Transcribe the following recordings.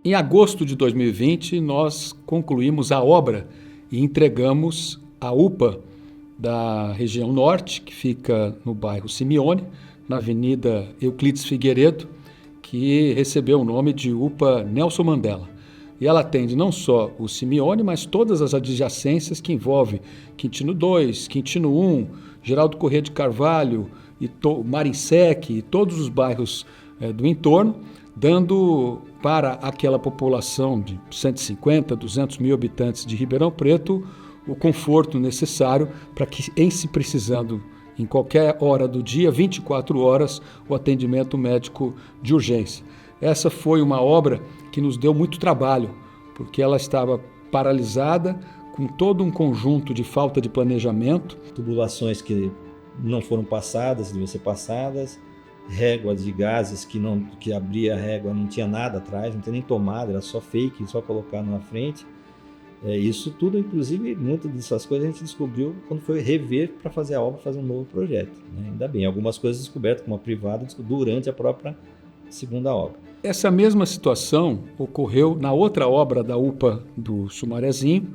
Em agosto de 2020, nós concluímos a obra e entregamos a UPA da região norte, que fica no bairro Simeone, na Avenida Euclides Figueiredo, que recebeu o nome de UPA Nelson Mandela. E ela atende não só o Simeone, mas todas as adjacências que envolvem Quintino 2, Quintino 1, Geraldo Corrêa de Carvalho, Marinsec e todos os bairros do entorno, dando para aquela população de 150, 200 mil habitantes de Ribeirão Preto o conforto necessário para que, em se precisando, em qualquer hora do dia, 24 horas, o atendimento médico de urgência. Essa foi uma obra que nos deu muito trabalho, porque ela estava paralisada, com todo um conjunto de falta de planejamento. Tubulações que não foram passadas, deviam ser passadas, réguas de gases que abria a régua, não tinha nada atrás, não tinha nem tomada, era só fake, só colocar na frente. Isso tudo, inclusive, muitas dessas coisas a gente descobriu quando foi rever para fazer a obra, fazer um novo projeto. Ainda bem, algumas coisas descobertas como a privada durante a própria segunda obra. Essa mesma situação ocorreu na outra obra da UPA do Sumarezinho,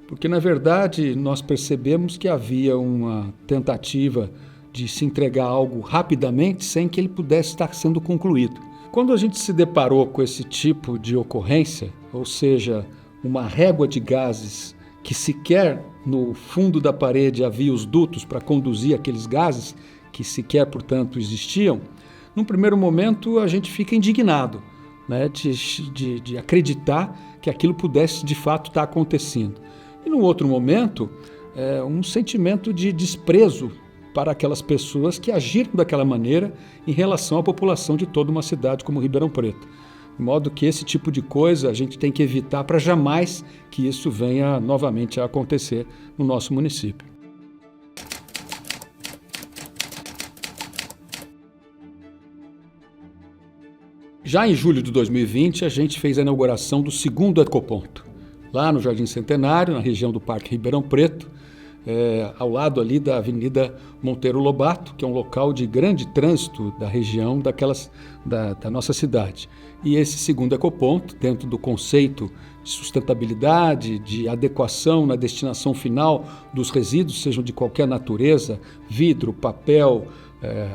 porque, na verdade, nós percebemos que havia uma tentativa de se entregar algo rapidamente sem que ele pudesse estar sendo concluído. Quando a gente se deparou com esse tipo de ocorrência, ou seja, uma régua de gases que sequer no fundo da parede havia os dutos para conduzir aqueles gases, que sequer, portanto, existiam, num primeiro momento a gente fica indignado, né, de acreditar que aquilo pudesse de fato estar acontecendo. E num outro momento, um sentimento de desprezo para aquelas pessoas que agiram daquela maneira em relação à população de toda uma cidade como Ribeirão Preto. De modo que esse tipo de coisa a gente tem que evitar para jamais que isso venha novamente a acontecer no nosso município. Já em julho de 2020, a gente fez a inauguração do segundo ecoponto, lá no Jardim Centenário, na região do Parque Ribeirão Preto, ao lado ali da Avenida Monteiro Lobato, que é um local de grande trânsito da região da nossa cidade. E esse segundo ecoponto, dentro do conceito de sustentabilidade, de adequação na destinação final dos resíduos, sejam de qualquer natureza, vidro, papel,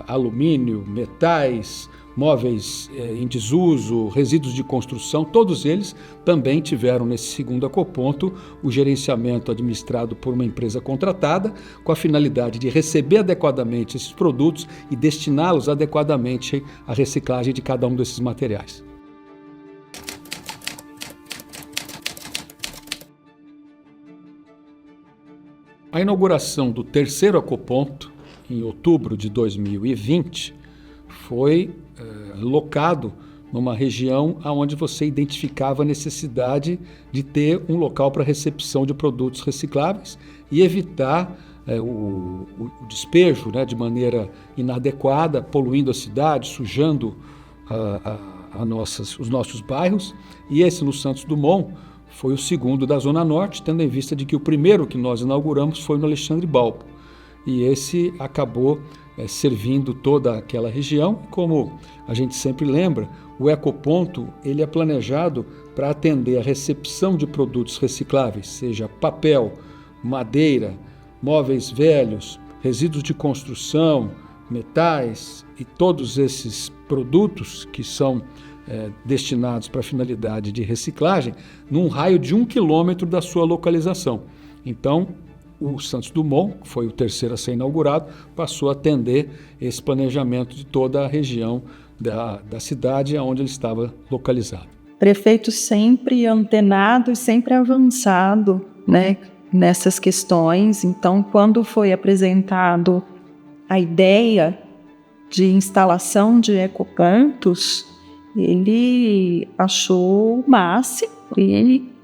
alumínio, metais, móveis em desuso, resíduos de construção, todos eles também tiveram nesse segundo ecoponto o gerenciamento administrado por uma empresa contratada com a finalidade de receber adequadamente esses produtos e destiná-los adequadamente à reciclagem de cada um desses materiais. A inauguração do terceiro ecoponto, em outubro de 2020, foi locado numa região onde você identificava a necessidade de ter um local para recepção de produtos recicláveis e evitar o despejo, né, de maneira inadequada, poluindo a cidade, sujando os nossos bairros. E esse, no Santos Dumont, foi o segundo da Zona Norte, tendo em vista de que o primeiro que nós inauguramos foi no Alexandre Balbo. E esse acabou servindo toda aquela região. Como a gente sempre lembra, o ecoponto ele é planejado para atender a recepção de produtos recicláveis, seja papel, madeira, móveis velhos, resíduos de construção, metais e todos esses produtos que são destinados para a finalidade de reciclagem num raio de 1 quilômetro da sua localização. Então, o Santos Dumont, que foi o terceiro a ser inaugurado, passou a atender esse planejamento de toda a região da cidade onde ele estava localizado. Prefeito sempre antenado e sempre avançado, né, nessas questões. Então, quando foi apresentado a ideia de instalação de ecopontos, ele achou o máximo e ele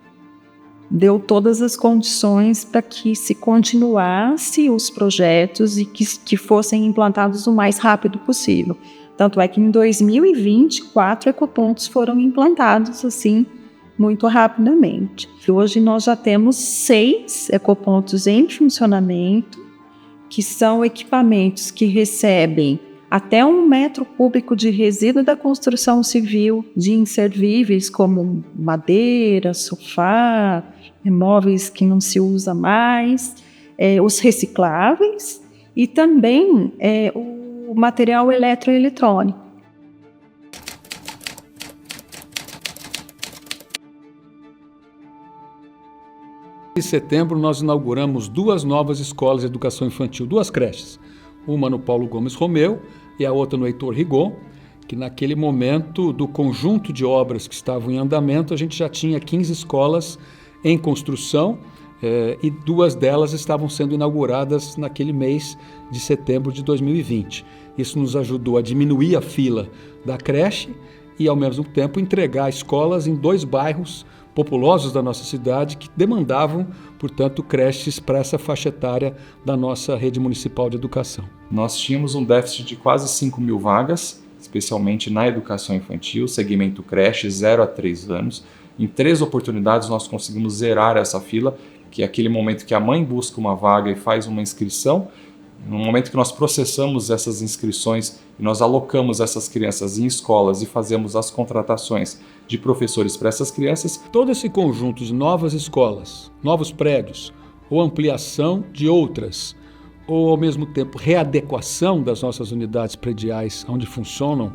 deu todas as condições para que se continuasse os projetos e que fossem implantados o mais rápido possível. Tanto é que em 2020, 4 ecopontos foram implantados assim, muito rapidamente. Hoje nós já temos 6 ecopontos em funcionamento, que são equipamentos que recebem até 1 metro cúbico de resíduo da construção civil, de inservíveis como madeira, sofá, móveis que não se usa mais, os recicláveis e também o material eletroeletrônico. Em setembro, nós inauguramos 2 novas escolas de educação infantil, 2 creches. Uma no Paulo Gomes Romeu e a outra no Heitor Rigon, que naquele momento, do conjunto de obras que estavam em andamento, a gente já tinha 15 escolas em construção e 2 delas estavam sendo inauguradas naquele mês de setembro de 2020. Isso nos ajudou a diminuir a fila da creche e, ao mesmo tempo, entregar escolas em 2 bairros populosos da nossa cidade que demandavam, portanto, creches para essa faixa etária da nossa rede municipal de educação. Nós tínhamos um déficit de quase 5.000 vagas, especialmente na educação infantil, segmento creche 0 a 3 anos. Em 3 oportunidades nós conseguimos zerar essa fila, que é aquele momento que a mãe busca uma vaga e faz uma inscrição. No momento que nós processamos essas inscrições e nós alocamos essas crianças em escolas e fazemos as contratações de professores para essas crianças. Todo esse conjunto de novas escolas, novos prédios, ou ampliação de outras, ou ao mesmo tempo readequação das nossas unidades prediais onde funcionam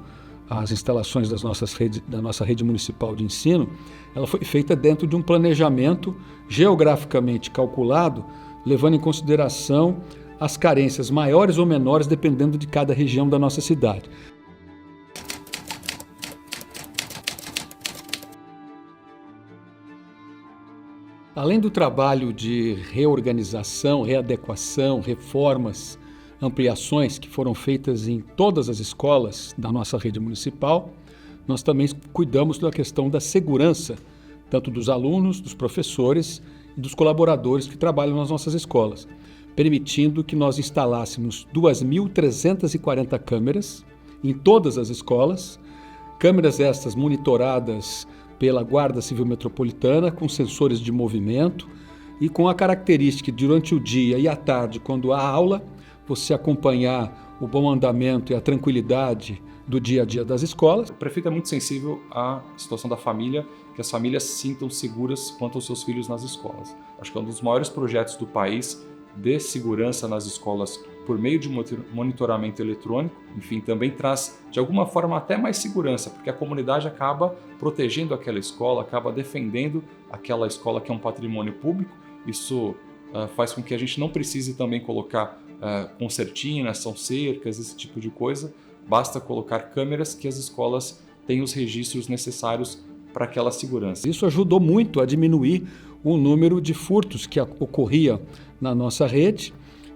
as instalações da nossa rede municipal de ensino, ela foi feita dentro de um planejamento geograficamente calculado, levando em consideração as carências maiores ou menores, dependendo de cada região da nossa cidade. Além do trabalho de reorganização, readequação, reformas, ampliações que foram feitas em todas as escolas da nossa rede municipal, nós também cuidamos da questão da segurança, tanto dos alunos, dos professores e dos colaboradores que trabalham nas nossas escolas, permitindo que nós instalássemos 2.340 câmeras em todas as escolas, câmeras estas monitoradas pela Guarda Civil Metropolitana, com sensores de movimento e com a característica de, durante o dia e à tarde, quando há aula, você acompanhar o bom andamento e a tranquilidade do dia a dia das escolas. O prefeito é muito sensível à situação da família, que as famílias se sintam seguras quanto aos seus filhos nas escolas. Acho que é um dos maiores projetos do país de segurança nas escolas por meio de monitoramento eletrônico, enfim, também traz de alguma forma até mais segurança, porque a comunidade acaba protegendo aquela escola, acaba defendendo aquela escola que é um patrimônio público. Isso faz com que a gente não precise também colocar concertinas, são cercas, esse tipo de coisa. Basta colocar câmeras que as escolas têm os registros necessários para aquela segurança. Isso ajudou muito a diminuir o número de furtos que ocorria na nossa rede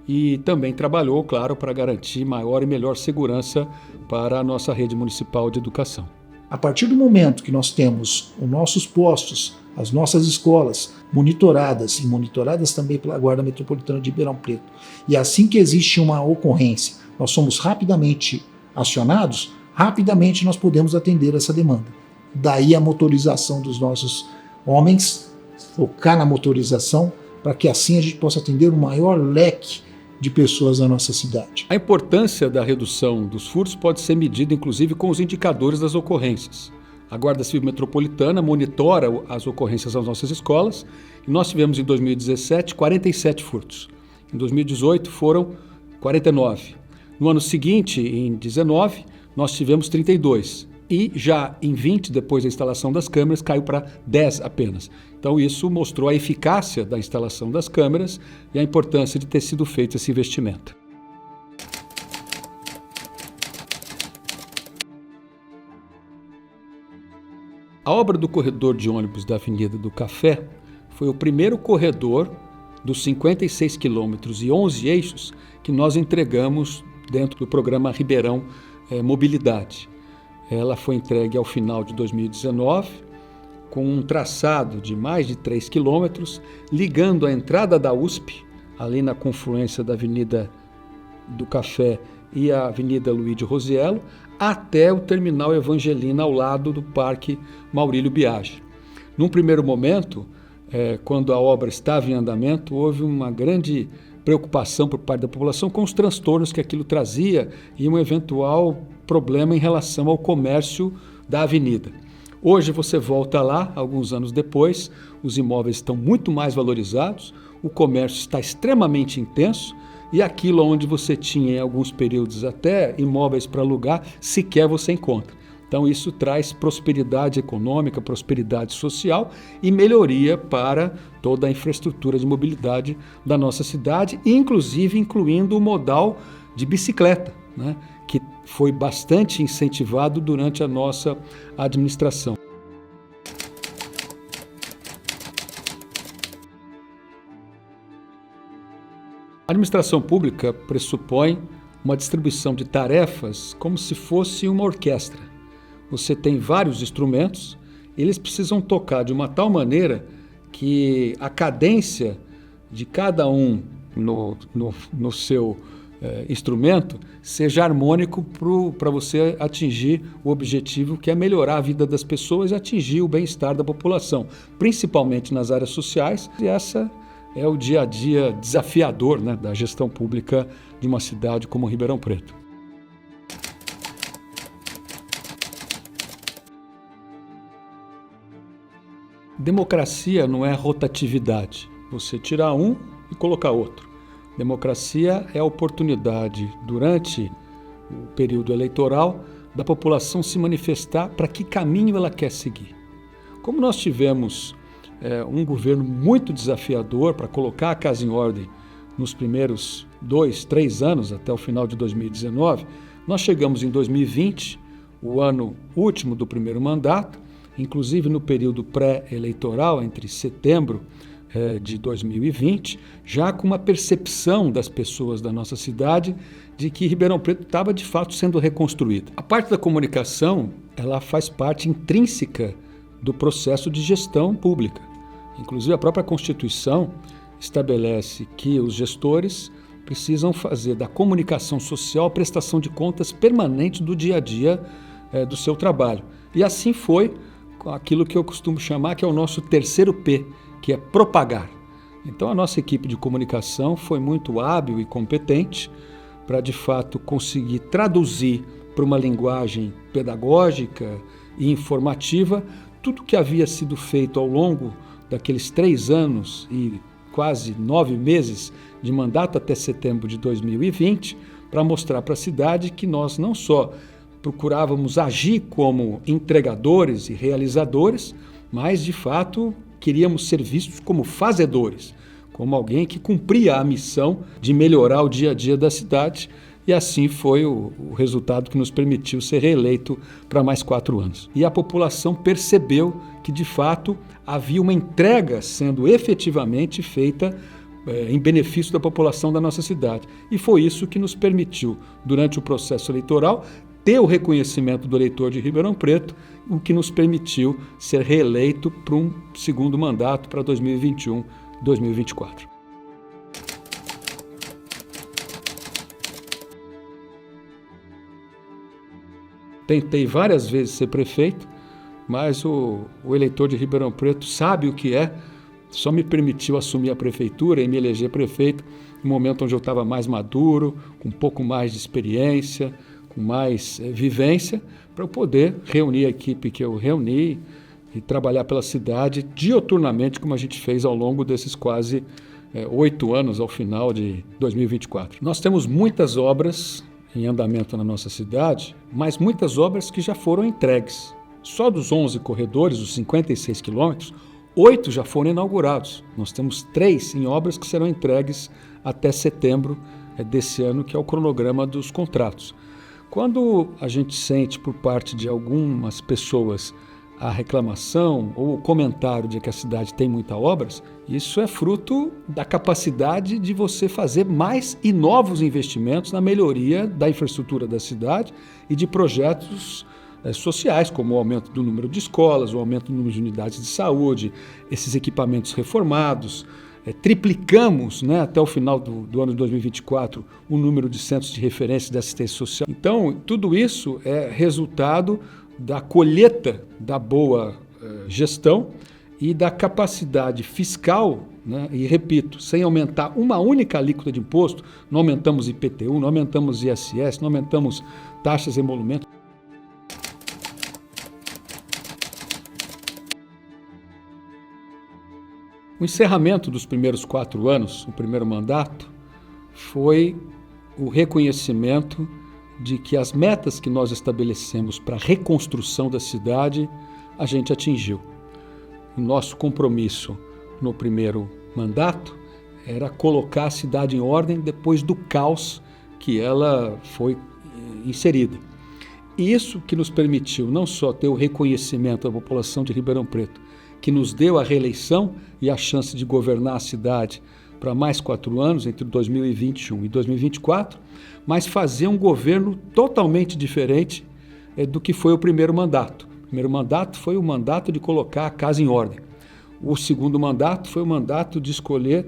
e também trabalhou, claro, para garantir maior e melhor segurança para a nossa rede municipal de educação. A partir do momento que nós temos os nossos postos, as nossas escolas monitoradas e monitoradas também pela Guarda Metropolitana de Ribeirão Preto, e assim que existe uma ocorrência, nós somos rapidamente acionados, rapidamente nós podemos atender essa demanda. Daí a motorização dos nossos homens, focar na motorização, para que assim a gente possa atender o maior leque de pessoas na nossa cidade. A importância da redução dos furtos pode ser medida, inclusive, com os indicadores das ocorrências. A Guarda Civil Metropolitana monitora as ocorrências nas nossas escolas e nós tivemos em 2017 47 furtos. Em 2018 foram 49. No ano seguinte, em 19, nós tivemos 32. E já em 20, depois da instalação das câmeras, caiu para 10 apenas. Então isso mostrou a eficácia da instalação das câmeras e a importância de ter sido feito esse investimento. A obra do corredor de ônibus da Avenida do Café foi o primeiro corredor dos 56 quilômetros e 11 eixos que nós entregamos dentro do programa Ribeirão Mobilidade. Ela foi entregue ao final de 2019, com um traçado de mais de 3 quilômetros, ligando a entrada da USP, ali na confluência da Avenida do Café e a Avenida Luiz Rosiello, até o terminal Evangelina, ao lado do Parque Maurílio Biagi. Num primeiro momento, quando a obra estava em andamento, houve uma grande preocupação por parte da população com os transtornos que aquilo trazia e um eventual problema em relação ao comércio da avenida. Hoje você volta lá, alguns anos depois, os imóveis estão muito mais valorizados, o comércio está extremamente intenso e aquilo onde você tinha em alguns períodos até imóveis para alugar, sequer você encontra. Então isso traz prosperidade econômica, prosperidade social e melhoria para toda a infraestrutura de mobilidade da nossa cidade, inclusive incluindo o modal de bicicleta, né, que foi bastante incentivado durante a nossa administração. A administração pública pressupõe uma distribuição de tarefas como se fosse uma orquestra. Você tem vários instrumentos, eles precisam tocar de uma tal maneira que a cadência de cada um no seu instrumento seja harmônico para você atingir o objetivo que é melhorar a vida das pessoas e atingir o bem-estar da população, principalmente nas áreas sociais. E essa é o dia a dia desafiador, né, da gestão pública de uma cidade como Ribeirão Preto. Democracia não é rotatividade, você tirar um e colocar outro. Democracia é a oportunidade, durante o período eleitoral, da população se manifestar para que caminho ela quer seguir. Como nós tivemos um governo muito desafiador para colocar a casa em ordem nos primeiros 2, 3 anos, até o final de 2019, nós chegamos em 2020, o ano último do primeiro mandato, inclusive no período pré-eleitoral, entre setembro de 2020, já com uma percepção das pessoas da nossa cidade de que Ribeirão Preto estava de fato sendo reconstruída. A parte da comunicação, ela faz parte intrínseca do processo de gestão pública. Inclusive a própria Constituição estabelece que os gestores precisam fazer da comunicação social a prestação de contas permanente do dia a dia do seu trabalho. E assim foi aquilo que eu costumo chamar que é o nosso terceiro P, que é propagar. Então a nossa equipe de comunicação foi muito hábil e competente para de fato conseguir traduzir para uma linguagem pedagógica e informativa tudo que havia sido feito ao longo daqueles 3 anos e quase 9 meses de mandato até setembro de 2020, para mostrar para a cidade que nós não só procurávamos agir como entregadores e realizadores, mas de fato queríamos ser vistos como fazedores, como alguém que cumpria a missão de melhorar o dia a dia da cidade, e assim foi o resultado que nos permitiu ser reeleito para mais 4 anos. E a população percebeu que de fato havia uma entrega sendo efetivamente feita em benefício da população da nossa cidade. E foi isso que nos permitiu, durante o processo eleitoral, ter o reconhecimento do eleitor de Ribeirão Preto, o que nos permitiu ser reeleito para um segundo mandato para 2021-2024. Tentei várias vezes ser prefeito, mas o eleitor de Ribeirão Preto sabe o que é, só me permitiu assumir a prefeitura e me eleger prefeito no momento onde eu estava mais maduro, com um pouco mais de experiência, com mais vivência, para eu poder reunir a equipe que eu reuni e trabalhar pela cidade dioturnamente, como a gente fez ao longo desses quase 8 anos ao final de 2024. Nós temos muitas obras em andamento na nossa cidade, mas muitas obras que já foram entregues. Só dos 11 corredores, os 56 quilômetros, 8 já foram inaugurados. Nós temos 3 em obras que serão entregues até setembro desse ano, que é o cronograma dos contratos. Quando a gente sente por parte de algumas pessoas a reclamação ou o comentário de que a cidade tem muitas obras, isso é fruto da capacidade de você fazer mais e novos investimentos na melhoria da infraestrutura da cidade e de projetos sociais, como o aumento do número de escolas, o aumento do número de unidades de saúde, esses equipamentos reformados. Triplicamos, até o final do ano de 2024 o número de centros de referência de assistência social. Então, tudo isso é resultado da colheita da boa gestão e da capacidade fiscal, né? E repito, sem aumentar uma única alíquota de imposto, não aumentamos IPTU, não aumentamos ISS, não aumentamos taxas e emolumentos. O encerramento dos primeiros 4 anos, o primeiro mandato, foi o reconhecimento de que as metas que nós estabelecemos para a reconstrução da cidade, a gente atingiu. O nosso compromisso no primeiro mandato era colocar a cidade em ordem depois do caos que ela foi inserida. E isso que nos permitiu não só ter o reconhecimento da população de Ribeirão Preto, que nos deu a reeleição e a chance de governar a cidade para mais 4 anos, entre 2021 e 2024, mas fazer um governo totalmente diferente do que foi o primeiro mandato. O primeiro mandato foi o mandato de colocar a casa em ordem. O segundo mandato foi o mandato de escolher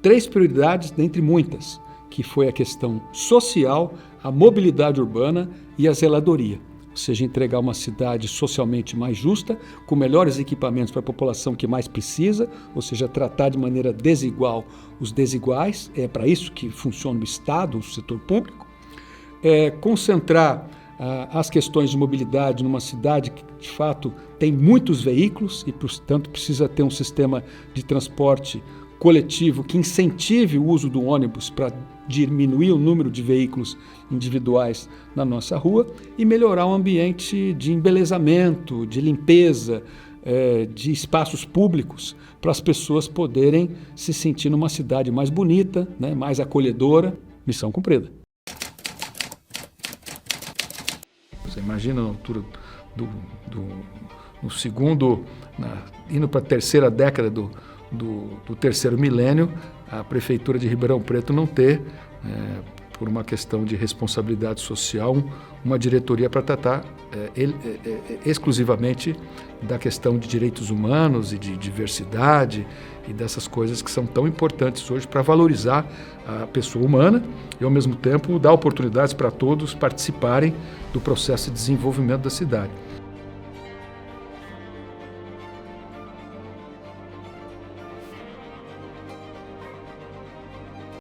3 prioridades dentre muitas, que foi a questão social, a mobilidade urbana e a zeladoria. Ou seja, entregar uma cidade socialmente mais justa, com melhores equipamentos para a população que mais precisa, ou seja, tratar de maneira desigual os desiguais, é para isso que funciona o Estado, o setor público, concentrar as questões de mobilidade numa cidade que, de fato, tem muitos veículos e, portanto, precisa ter um sistema de transporte coletivo que incentive o uso do ônibus para diminuir o número de veículos individuais na nossa rua e melhorar o ambiente de embelezamento, de limpeza, de espaços públicos para as pessoas poderem se sentir numa cidade mais bonita, né, mais acolhedora. Missão cumprida. Você imagina a altura no segundo, indo para a terceira década do terceiro milênio, a Prefeitura de Ribeirão Preto não ter, por uma questão de responsabilidade social, uma diretoria para tratar exclusivamente da questão de direitos humanos e de diversidade e dessas coisas que são tão importantes hoje para valorizar a pessoa humana e, ao mesmo tempo, dar oportunidades para todos participarem do processo de desenvolvimento da cidade.